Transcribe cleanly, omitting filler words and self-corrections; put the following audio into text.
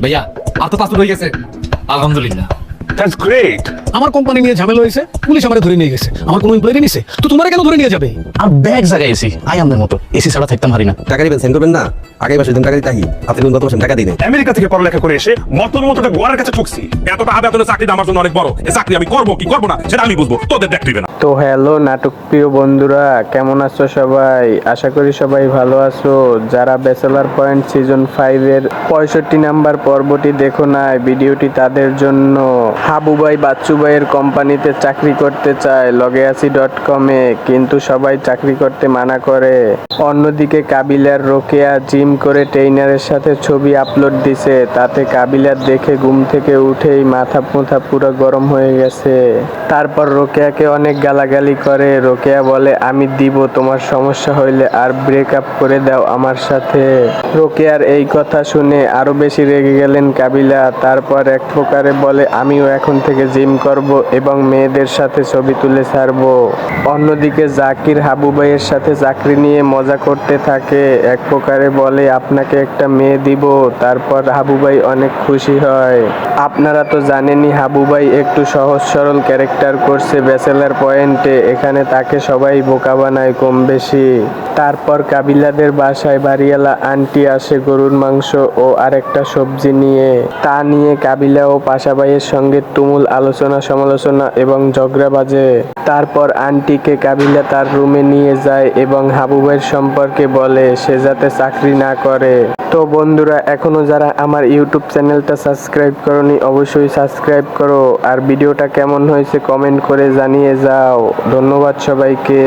ভাইয়া আর তো পাসপোর্ট হয়ে গেছে আলহামদুলিল্লাহ। That's great. আমার কোম্পানি নিয়ে ঝামেলা হয়েছে, পুলিশ আমারে ধরে নিয়ে গেছে। আমার কোনো এমপ্লয়ি নিছে তো তোমারে কেন ধরে নিয়ে যাবে? আর ব্যাগ জায়গায় এসি আই আমাদের মতো এসি ছাড়া থাকতাম হারি না। টাকা দিবেন সেন্ড করবেন না, আগামী মাসে দিন টাকা দিতে আহি, আপনি গত মাসে টাকা দিই নাই। আমেরিকা থেকে পড়ালেখা করে এসে মতন মতটা গোয়ার কাছে ঠকছি। এতটা বেতনের চাকরিটা আমার জন্য অনেক বড়। এই চাকরি আমি করবো কি করবো না সেটা আমি বুঝবো, তোদের দেখতে হবে না। তো হ্যালো নাটক প্রিয় বন্ধুরা, কেমন আছো সবাই? আশা করি সবাই ভালো আছো। যারা ব্যাচেলার পয়েন্ট সিজন 5 এর 65 নাম্বার পর্বটি দেখো নাই, ভিডিওটি তাদের জন্য। হাবু ভাই বাচ্চু ভাইয়ের কোম্পানিতে চাকরি করতে চায় logeaci.com এ, কিন্তু সবাই চাকরি করতে মানা করে। অন্যদিকে কাবিলার রোকেয়া জিম করে ট্রেইনারের সাথে ছবি আপলোড দিছে, তাতে কাবিলার দেখে ঘুম থেকে উঠেই মাথা পুরো গরম হয়ে গেছে। তারপর রোকেয়াকে অনেক গালাগালি করে। রোকেয়া বলে আমি দিব, তোমার সমস্যা হইলে আর ব্রেকআপ করে দাও আমার সাথে। রোকেয়ার এই কথা শুনে আরো বেশি রেগে গেলেন কাবিলা। তারপর এক প্রকারে বলে আমিও এখন থেকে জিম করব এবং মেয়েদের সাথে ছবি তুলে ছাড়বো। অন্যদিকে জাকির হাবু ভাইয়ের সাথে চাকরি নিয়ে মজা করতে থাকে। এক প্রকারে বলে আপনাকে একটা মেয়ে দিব। তারপর হাবু ভাই অনেক খুশি হয়। আপনারা তো জানেনই হাবু ভাই একটু সহজ সরল ক্যারেক্টার করছে ব্যাচেলার পয়েন্টে, এখানে তাকে সবাই বোকা বানায় কম বেশি। তারপর কাবিলাদের বাসায় বাড়িওয়ালা আন্টি আসে গরুর মাংস ও আরেকটা সবজি নিয়ে। তা নিয়ে কাবিলা ও পাশা ভাইয়ের সঙ্গে তুমুল আলোচনা সমালোচনা এবং ঝগড়া বাজে। তারপর আন্টিকে কাবিলা তার রুমে নিয়ে যায় এবং হাবু ভাইয়ের সম্পর্কে বলে সে যাতে চাকরি না করে। তো বন্ধুরা, এখনো যারা আমার ইউটিউব চ্যানেলটা সাবস্ক্রাইব করনি অবশ্যই সাবস্ক্রাইব করো, আর ভিডিওটা কেমন হয়েছে কমেন্ট করে জানিয়ে যাও। ধন্যবাদ সবাইকে।